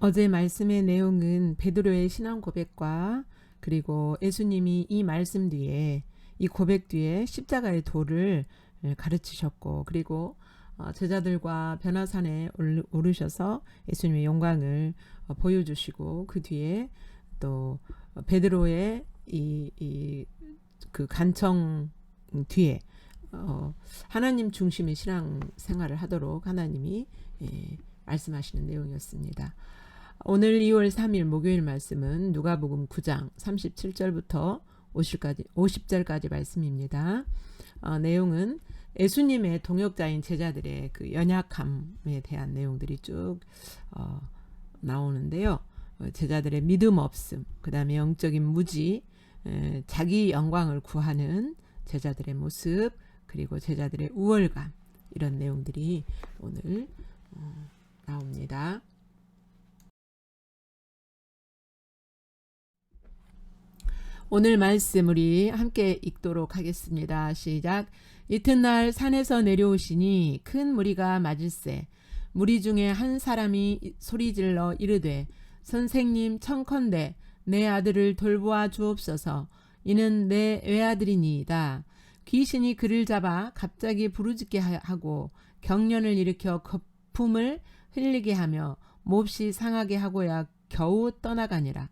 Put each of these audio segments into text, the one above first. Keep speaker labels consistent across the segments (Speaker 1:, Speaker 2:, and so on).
Speaker 1: 어제 말씀의 내용은 베드로의 신앙 고백과 그리고 예수님이 이 말씀 뒤에 이 고백 뒤에 십자가의 도를 가르치셨고 그리고 제자들과 변화산에 오르셔서 예수님의 영광을 보여주시고 그 뒤에 또 베드로의 그 간청 뒤에 하나님 중심의 신앙 생활을 하도록 하나님이 말씀하시는 내용이었습니다. 오늘 2월 3일 목요일 말씀은 누가복음 9장 37절부터 50절까지 말씀입니다. 내용은 예수님의 동역자인 제자들의 그 연약함에 대한 내용들이 쭉 나오는데요. 제자들의 믿음 없음, 그 다음에 영적인 무지, 자기 영광을 구하는 제자들의 모습, 그리고 제자들의 우월감, 이런 내용들이 오늘 나옵니다. 오늘 말씀 우리 함께 읽도록 하겠습니다. 시작. 이튿날 산에서 내려오시니 큰 무리가 맞을세 무리 중에 한 사람이 소리질러 이르되 선생님 청컨대 내 아들을 돌보아 주옵소서. 이는 내 외아들이니이다. 귀신이 그를 잡아 갑자기 부르짖게 하고 경련을 일으켜 거품을 흘리게 하며 몹시 상하게 하고야 겨우 떠나가니라.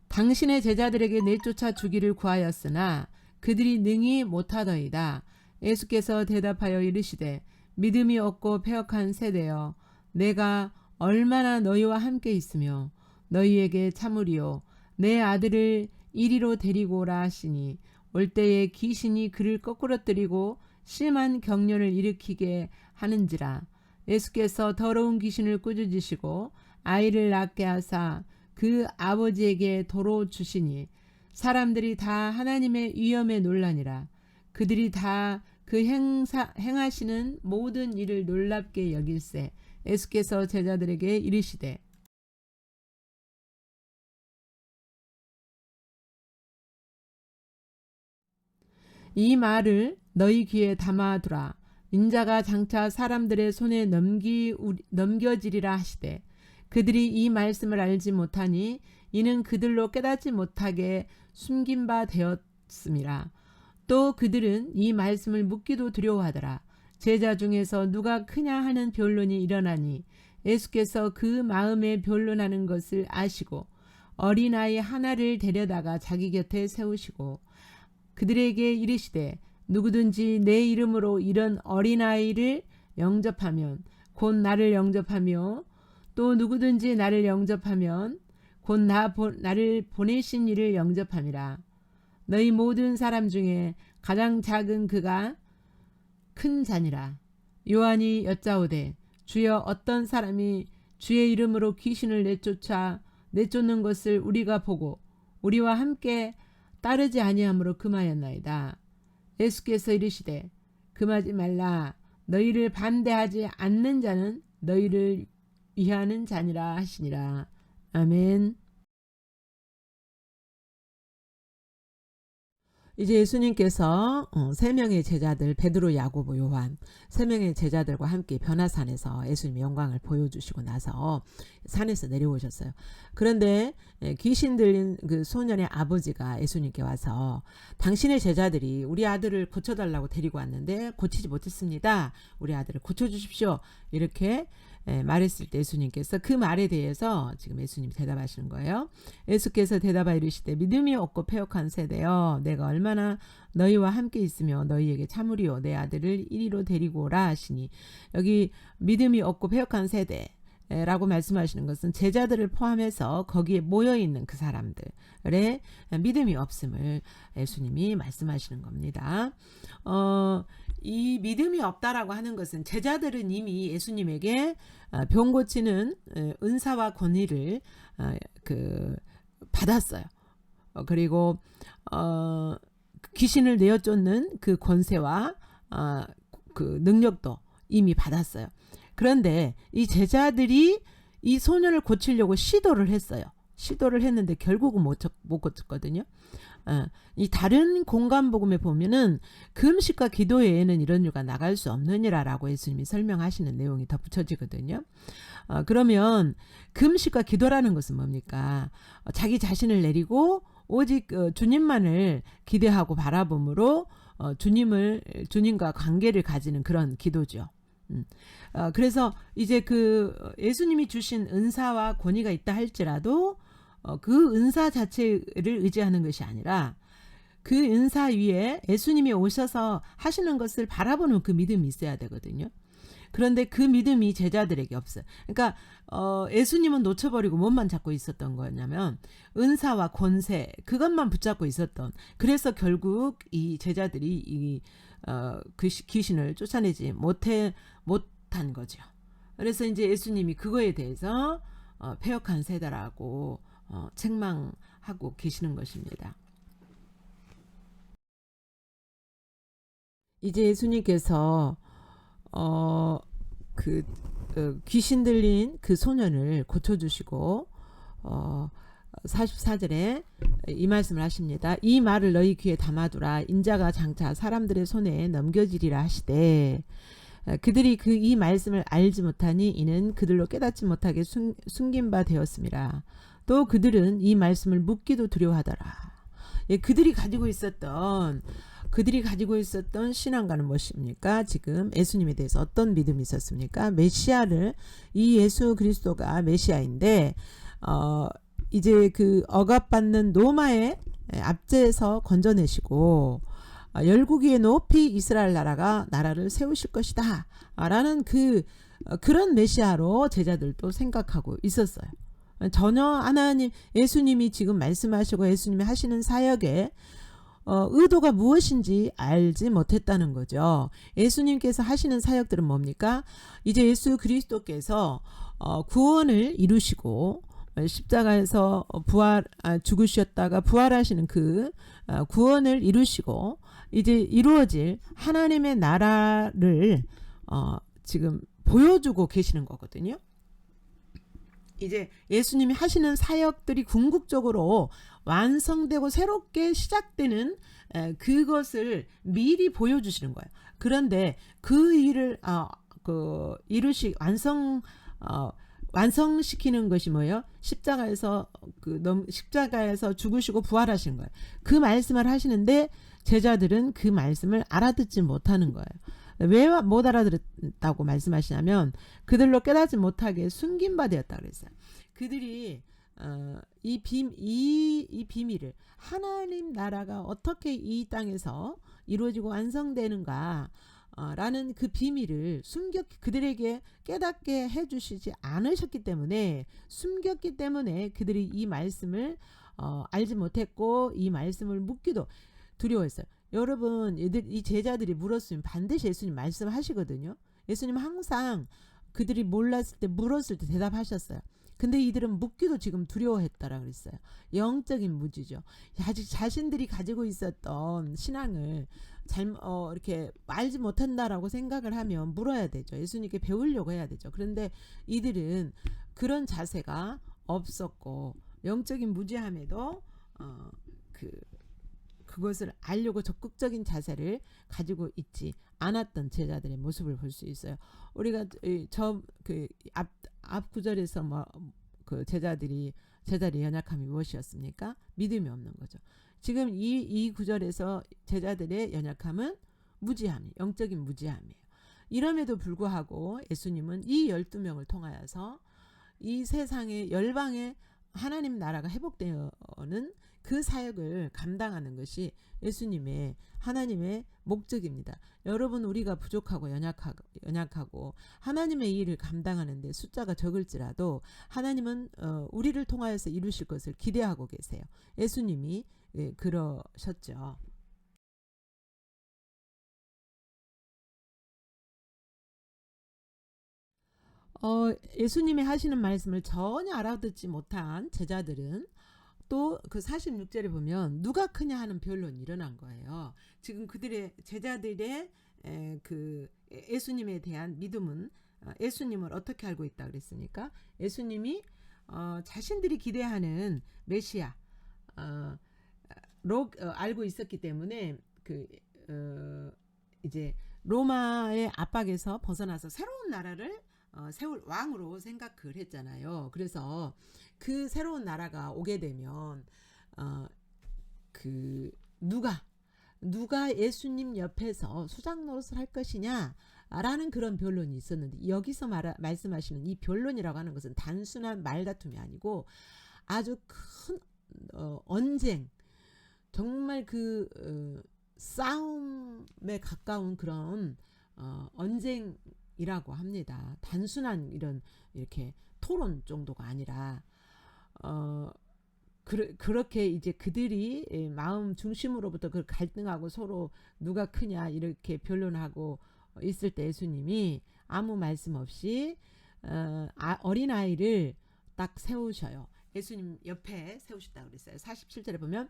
Speaker 1: 당신의 제자들에게 내쫓아 주기를 구하였으나 그들이 능히 못하더이다. 예수께서 대답하여 이르시되 믿음이 없고 패역한 세대여 내가 얼마나 너희와 함께 있으며 너희에게 참으리요. 내 아들을 이리로 데리고 오라 하시니 올 때에 귀신이 그를 거꾸러뜨리고 심한 경련을 일으키게 하는지라. 예수께서 더러운 귀신을 꾸짖으시고 아이를 낳게 하사 그 아버지에게 도로 주시니 사람들이 다 하나님의 위엄에 놀라니라. 그들이 다 그 행하시는 모든 일을 놀랍게 여길세. 예수께서 제자들에게 이르시되 이 말을 너희 귀에 담아두라. 인자가 장차 사람들의 손에 넘겨지리라 하시되 그들이 이 말씀을 알지 못하니 이는 그들로 깨닫지 못하게 숨긴 바 되었음이라. 또 그들은 이 말씀을 묻기도 두려워하더라. 제자 중에서 누가 크냐 하는 변론이 일어나니 예수께서 그 마음에 변론하는 것을 아시고 어린아이 하나를 데려다가 자기 곁에 세우시고 그들에게 이르시되 누구든지 내 이름으로 이런 어린아이를 영접하면 곧 나를 영접하며 또 누구든지 나를 영접하면 곧 나를 보내신 이를 영접함이라. 너희 모든 사람 중에 가장 작은 그가 큰 자니라. 요한이 여짜오되 주여 어떤 사람이 주의 이름으로 귀신을 내쫓는 것을 우리가 보고 우리와 함께 따르지 아니함으로 금하였나이다. 예수께서 이르시되 금하지 말라. 너희를 반대하지 않는 자는 너희를 위하는 자니라 하시니라. 아멘. 이제 예수님께서 세 명의 제자들 베드로, 야고보, 요한 세 명의 제자들과 함께 변화산에서 예수님의 영광을 보여주시고 나서 산에서 내려오셨어요. 그런데 귀신 들린 그 소년의 아버지가 예수님께 와서 당신의 제자들이 우리 아들을 고쳐달라고 데리고 왔는데 고치지 못했습니다. 우리 아들을 고쳐주십시오. 이렇게 말했을 때 예수님께서 그 말에 대해서 지금 예수님이 대답하시는 거예요. 예수께서 대답하여 이르시되 믿음이 없고 패역한 세대여 내가 얼마나 너희와 함께 있으며 너희에게 참으리요. 내 아들을 이리로 데리고 오라 하시니 여기 믿음이 없고 패역한 세대 라고 말씀하시는 것은 제자들을 포함해서 거기에 모여있는 그 사람들의 믿음이 없음을 예수님이 말씀하시는 겁니다. 이 믿음이 없다라고 하는 것은 제자들은 이미 예수님에게 병 고치는 은사와 권위를 받았어요. 그리고 귀신을 내어 쫓는 그 권세와 그 능력도 이미 받았어요. 그런데 이 제자들이 이 소년을 고치려고 시도를 했어요. 시도를 했는데 결국은 못 고쳤거든요. 이 다른 공간 복음에 보면은 금식과 기도 외에는 이런 유가 나갈 수 없느니라라고 예수님이 설명하시는 내용이 덧붙여지거든요. 그러면 금식과 기도라는 것은 뭡니까? 자기 자신을 내리고 오직 주님만을 기대하고 바라봄으로 주님과 관계를 가지는 그런 기도죠. 그래서 이제 그 예수님이 주신 은사와 권위가 있다 할지라도 그 은사 자체를 의지하는 것이 아니라 그 은사 위에 예수님이 오셔서 하시는 것을 바라보는 그 믿음이 있어야 되거든요. 그런데 그 믿음이 제자들에게 없어요. 그러니까 예수님은 놓쳐버리고 뭐만 잡고 있었던 거냐면 은사와 권세 그것만 붙잡고 있었던. 그래서 결국 이 제자들이 그 귀신을 쫓아내지 못한 거죠. 그래서 이제 예수님이 그거에 대해서 패역한 세대라고 책망하고 계시는 것입니다. 이제 예수님께서 귀신 들린 그 소년을 고쳐주시고 44절에 이 말씀을 하십니다. 이 말을 너희 귀에 담아두라. 인자가 장차 사람들의 손에 넘겨지리라 하시되 그들이 이 말씀을 알지 못하니 이는 그들로 깨닫지 못하게 숨긴 바 되었음이라. 또 그들은 이 말씀을 묻기도 두려워하더라. 그들이 가지고 있었던 신앙과는 무엇입니까? 지금 예수님에 대해서 어떤 믿음이 있었습니까? 메시아를, 이 예수 그리스도가 메시아인데 이제 그 억압받는 로마의 압제에서 건져내시고 열국 위에 높이 이스라엘 나라를 세우실 것이다 라는 그런 메시아로 제자들도 생각하고 있었어요. 전혀 하나님 예수님이 지금 말씀하시고 예수님이 하시는 사역에 의도가 무엇인지 알지 못했다는 거죠. 예수님께서 하시는 사역들은 뭡니까? 이제 예수 그리스도께서 구원을 이루시고 십자가에서 죽으셨다가 부활하시는 그 구원을 이루시고 이제 이루어질 하나님의 나라를 지금 보여주고 계시는 거거든요. 이제 예수님이 하시는 사역들이 궁극적으로 완성되고 새롭게 시작되는 그것을 미리 보여주시는 거예요. 그런데 그 일을 완성시키는 것이 뭐예요? 십자가에서 죽으시고 부활하신 거예요. 그 말씀을 하시는데 제자들은 그 말씀을 알아듣지 못하는 거예요. 왜 못 알아들었다고 말씀하시냐면 그들로 깨닫지 못하게 숨긴 바 되었다 그랬어요. 그들이 이 비밀을 하나님 나라가 어떻게 이 땅에서 이루어지고 완성되는가 라는 그 비밀을 그들에게 깨닫게 해주시지 않으셨기 때문에 숨겼기 때문에 그들이 이 말씀을 알지 못했고 이 말씀을 묻기도 두려워했어요. 여러분 이 제자들이 물었으면 반드시 예수님 말씀하시거든요. 예수님 항상 그들이 몰랐을 때 물었을 때 대답하셨어요. 근데 이들은 묻기도 지금 두려워했다라 그랬어요. 영적인 무지죠. 아직 자신들이 가지고 있었던 신앙을 이렇게 알지 못한다라고 생각을 하면 물어야 되죠. 예수님께 배우려고 해야 되죠. 그런데 이들은 그런 자세가 없었고 영적인 무지함에도 그것을 알려고 적극적인 자세를 가지고 있지 않았던 제자들의 모습을 볼 수 있어요. 우리가 앞 구절에서 그 제자들의 연약함이 무엇이었습니까? 믿음이 없는 거죠. 지금 이 구절에서 제자들의 연약함은 무지함이, 영적인 무지함이에요. 이럼에도 불구하고 예수님은 이 12명을 통하여서 이 세상의 열방의 하나님 나라가 회복되는 그 사역을 감당하는 것이 예수님의 하나님의 목적입니다. 여러분 우리가 부족하고 연약하고 하나님의 일을 감당하는데 숫자가 적을지라도 하나님은 우리를 통하여서 이루실 것을 기대하고 계세요. 예수님이 그러셨죠. 예수님이 하시는 말씀을 전혀 알아듣지 못한 제자들은 또 그 46절에 보면 누가 크냐 하는 변론이 일어난 거예요. 지금 제자들의 그 예수님에 대한 믿음은 예수님을 어떻게 알고 있다 그랬습니까? 예수님이 자신들이 기대하는 메시아 알고 있었기 때문에 이제 로마의 압박에서 벗어나서 새로운 나라를 세울 왕으로 생각을 했잖아요. 그래서 그 새로운 나라가 오게 되면 그 누가 예수님 옆에서 수장 노릇을 할 것이냐라는 그런 변론이 있었는데, 여기서 말씀하시는 이 변론이라고 하는 것은 단순한 말다툼이 아니고 아주 큰 언쟁, 정말 싸움에 가까운 그런 언쟁이라고 합니다. 단순한 이렇게 토론 정도가 아니라 그렇게 이제 그들이 마음 중심으로부터 그 갈등하고 서로 누가 크냐 이렇게 변론하고 있을 때 예수님이 아무 말씀 없이 어린아이를 딱 세우셔요. 예수님 옆에 세우셨다 그랬어요. 47절에 보면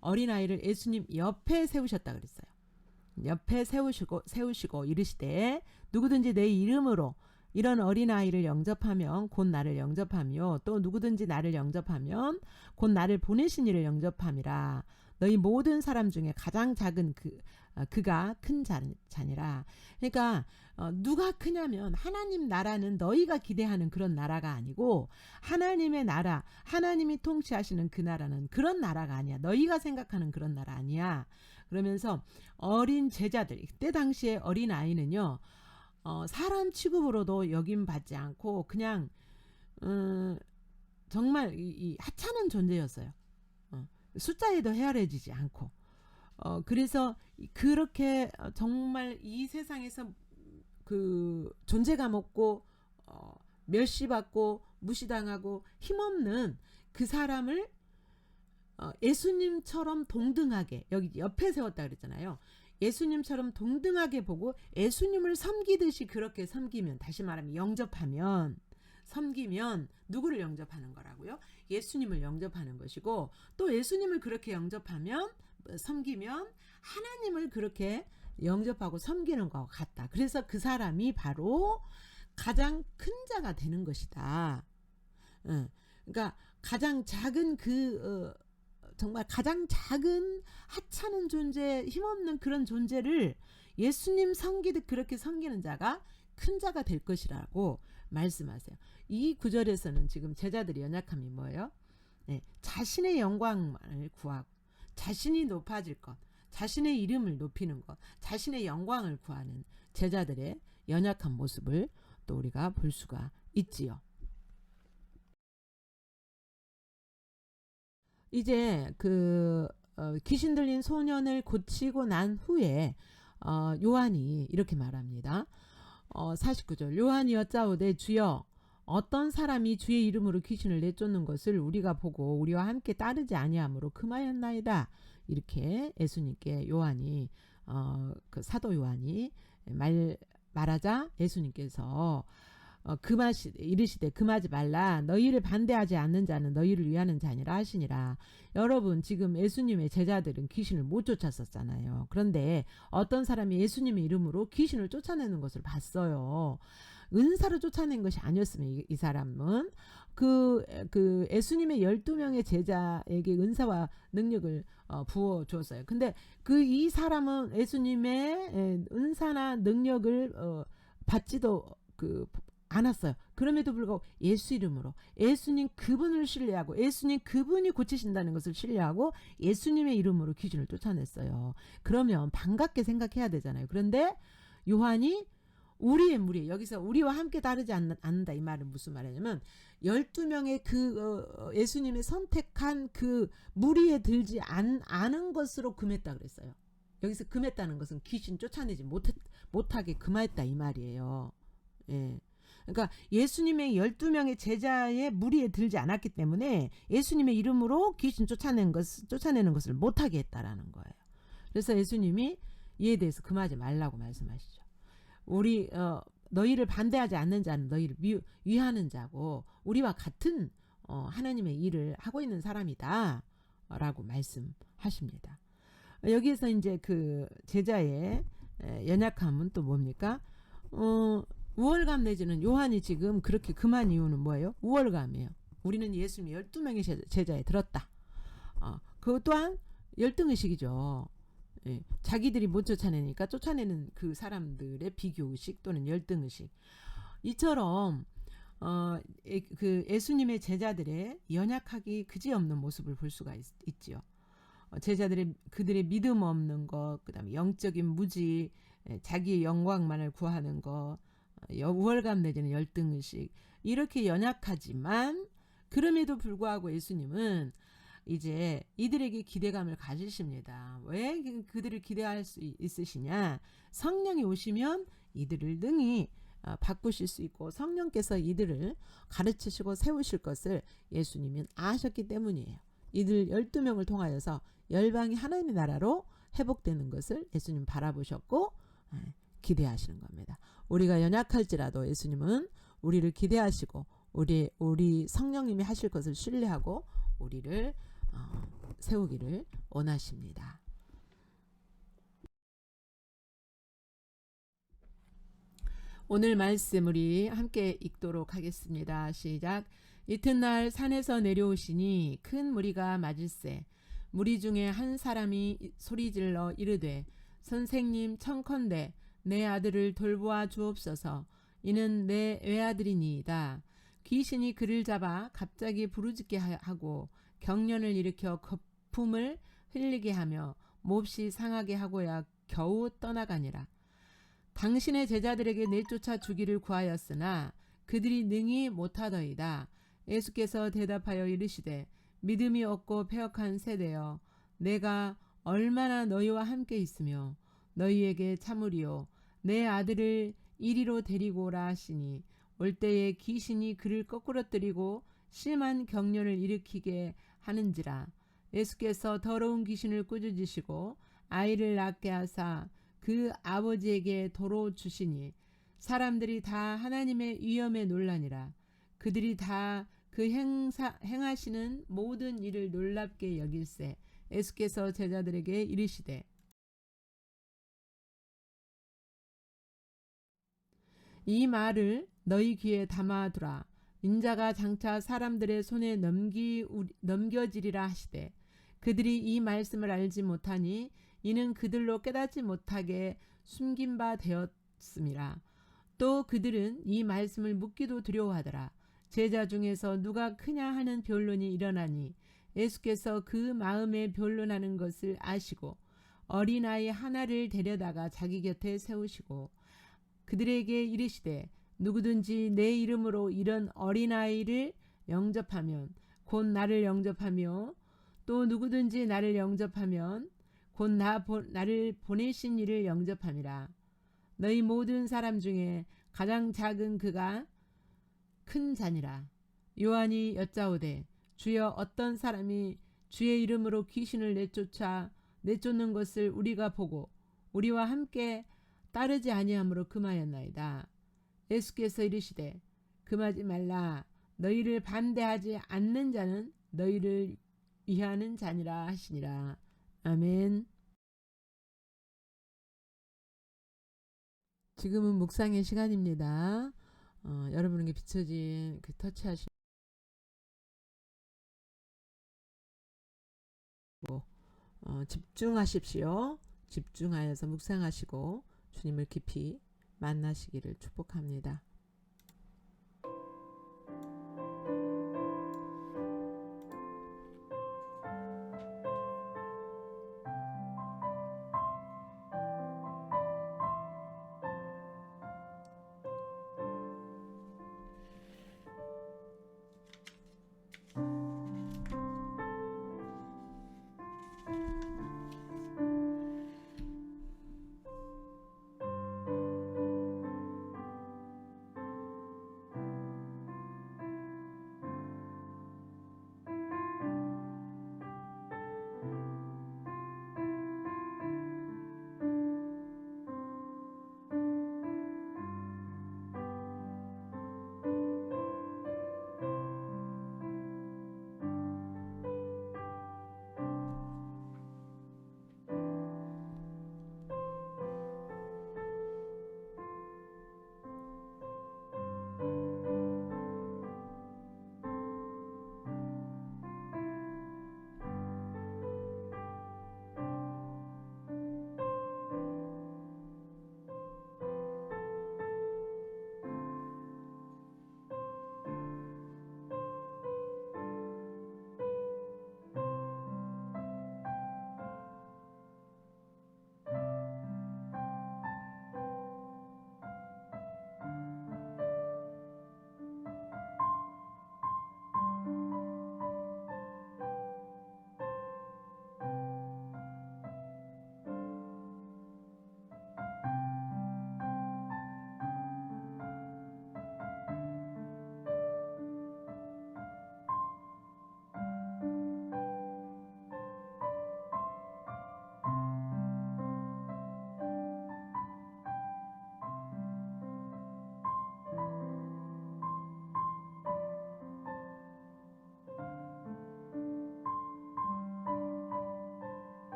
Speaker 1: 어린아이를 예수님 옆에 세우셨다 그랬어요. 옆에 세우시고 이르시되 누구든지 내 이름으로 이런 어린아이를 영접하면 곧 나를 영접하며 또 누구든지 나를 영접하면 곧 나를 보내신 이를 영접함이라. 너희 모든 사람 중에 가장 작은 그가 큰 자니라. 그러니까 누가 크냐면 하나님 나라는 너희가 기대하는 그런 나라가 아니고 하나님의 나라, 하나님이 통치하시는 그 나라는 그런 나라가 아니야. 너희가 생각하는 그런 나라 아니야. 그러면서 어린 제자들, 그때 당시에 어린 아이는요, 사람 취급으로도 여김받지 않고 그냥 정말 이 하찮은 존재였어요. 숫자에도 헤아려지지 않고. 그래서 그렇게 정말 이 세상에서 그 존재감 없고 멸시받고 무시당하고 힘없는 그 사람을 예수님처럼 동등하게, 여기 옆에 세웠다 그랬잖아요. 예수님처럼 동등하게 보고 예수님을 섬기듯이 그렇게 섬기면, 다시 말하면 영접하면, 섬기면 누구를 영접하는 거라고요? 예수님을 영접하는 것이고, 또 예수님을 그렇게 영접하면, 섬기면 하나님을 그렇게 영접하고 섬기는 것과 같다. 그래서 그 사람이 바로 가장 큰 자가 되는 것이다. 그러니까 가장 작은 정말 가장 작은 하찮은 존재, 힘없는 그런 존재를 예수님 섬기듯 그렇게 섬기는 자가 큰 자가 될 것이라고 말씀하세요. 이 구절에서는 지금 제자들의 연약함이 뭐예요? 네, 자신의 영광을 구하고 자신이 높아질 것, 자신의 이름을 높이는 것, 자신의 영광을 구하는 제자들의 연약한 모습을 또 우리가 볼 수가 있지요. 이제 귀신 들린 소년을 고치고 난 후에 요한이 이렇게 말합니다. 49절 요한이 여짜오되 주여 어떤 사람이 주의 이름으로 귀신을 내쫓는 것을 우리가 보고 우리와 함께 따르지 아니하므로 금하였나이다. 이렇게 예수님께 요한이 그 사도 요한이 말하자 예수님께서 이르시되 금하지 말라. 너희를 반대하지 않는 자는 너희를 위하는 자니라 하시니라. 여러분, 지금 예수님의 제자들은 귀신을 못 쫓았었잖아요. 그런데 어떤 사람이 예수님의 이름으로 귀신을 쫓아내는 것을 봤어요. 은사로 쫓아낸 것이 아니었으면 이 사람은 예수님의 12명의 제자에게 은사와 능력을 부어 주었어요. 근데 이 사람은 예수님의 은사나 능력을 받지도 않았어요. 그럼에도 불구하고 예수 이름으로 예수님 그분을 신뢰하고 예수님 그분이 고치신다는 것을 신뢰하고 예수님의 이름으로 귀신을 쫓아냈어요. 그러면 반갑게 생각해야 되잖아요. 그런데 요한이 우리의 무리, 여기서 우리와 함께 따르지 않는다 이 말은 무슨 말이냐면 12명의 예수님의 선택한 그 무리에 들지 않은 것으로 금했다 그랬어요. 여기서 금했다는 것은 귀신 쫓아내지 못하게 금했다 이 말이에요. 예. 그러니까 예수님의 12명의 제자의 무리에 들지 않았기 때문에 예수님의 이름으로 귀신 쫓아내는 것을 못하게 했다라는 거예요. 그래서 예수님이 이에 대해서 금하지 말라고 말씀하시죠. 너희를 반대하지 않는 자는 너희를 위하는 자고 우리와 같은 하나님의 일을 하고 있는 사람이다 라고 말씀하십니다. 여기에서 이제 그 제자의 연약함은 또 뭡니까? 우월감 내지는 요한이 지금 그렇게 금한 이유는 뭐예요? 우월감이에요. 우리는 예수님 12명의 제자에 들었다. 그것 또한 열등의식이죠. 예, 자기들이 못 쫓아내니까 쫓아내는 그 사람들의 비교의식 또는 열등의식. 이처럼 그 예수님의 제자들의 연약하기 그지없는 모습을 볼 수가 있지요. 제자들의 그들의 믿음 없는 것, 그다음에 영적인 무지, 자기의 영광만을 구하는 것, 우월감 내지는 열등의식, 이렇게 연약하지만 그럼에도 불구하고 예수님은 이제 이들에게 기대감을 가지십니다. 왜 그들을 기대할 수 있으시냐? 성령이 오시면 이들을 능히 바꾸실 수 있고 성령께서 이들을 가르치시고 세우실 것을 예수님은 아셨기 때문이에요. 이들 12명을 통하여서 열방이 하나님의 나라로 회복되는 것을 예수님 바라보셨고 기대하시는 겁니다. 우리가 연약할지라도 예수님은 우리를 기대하시고 우리 성령님이 하실 것을 신뢰하고 우리를 세우기를 원하십니다. 오늘 말씀 우리 함께 읽도록 하겠습니다. 시작. 이튿날 산에서 내려오시니 큰 무리가 맞을세. 무리 중에 한 사람이 소리질러 이르되 선생님 청컨대 내 아들을 돌보아 주옵소서. 이는 내 외아들이니이다. 귀신이 그를 잡아 갑자기 부르짖게 하고 경련을 일으켜 거품을 흘리게 하며 몹시 상하게 하고야 겨우 떠나가니라. 당신의 제자들에게 내쫓아 주기를 구하였으나 그들이 능히 못하더이다. 예수께서 대답하여 이르시되 믿음이 없고 패역한 세대여, 내가 얼마나 너희와 함께 있으며 너희에게 참으리요. 내 아들을 이리로 데리고 오라 하시니 올 때에 귀신이 그를 거꾸러뜨리고 심한 경련을 일으키게 하는지라. 예수께서 더러운 귀신을 꾸짖으시고 아이를 낳게 하사 그 아버지에게 도로 주시니 사람들이 다 하나님의 위엄에 놀라니라. 그들이 다 그 행하시는 모든 일을 놀랍게 여길세. 예수께서 제자들에게 이르시되 이 말을 너희 귀에 담아두라. 인자가 장차 사람들의 손에 넘겨지리라 하시되 그들이 이 말씀을 알지 못하니 이는 그들로 깨닫지 못하게 숨긴 바 되었음이라. 또 그들은 이 말씀을 묻기도 두려워하더라. 제자 중에서 누가 크냐 하는 변론이 일어나니 예수께서 그 마음에 변론하는 것을 아시고 어린아이 하나를 데려다가 자기 곁에 세우시고 그들에게 이르시되 누구든지 내 이름으로 이런 어린아이를 영접하면 곧 나를 영접하며 또 누구든지 나를 영접하면 곧 나를 보내신 이를 영접함이라. 너희 모든 사람 중에 가장 작은 그가 큰 자니라. 요한이 여짜오되 주여 어떤 사람이 주의 이름으로 귀신을 내쫓는 것을 우리가 보고 우리와 함께 따르지 아니함으로 금하였나이다. 예수께서 이르시되 금하지 말라. 너희를 반대하지 않는 자는 너희를 위하는 자니라 하시니라. 아멘. 지금은 묵상의 시간입니다. 여러분에게 비춰진 그 터치하시고 집중하십시오. 집중하여서 묵상하시고 주님을 깊이 만나시기를 축복합니다.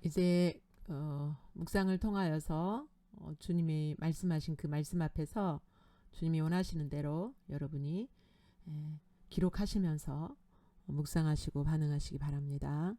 Speaker 1: 이제 묵상을 통하여서 주님이 말씀하신 그 말씀 앞에서 주님이 원하시는 대로 여러분이 기록하시면서 묵상하시고 반응하시기 바랍니다.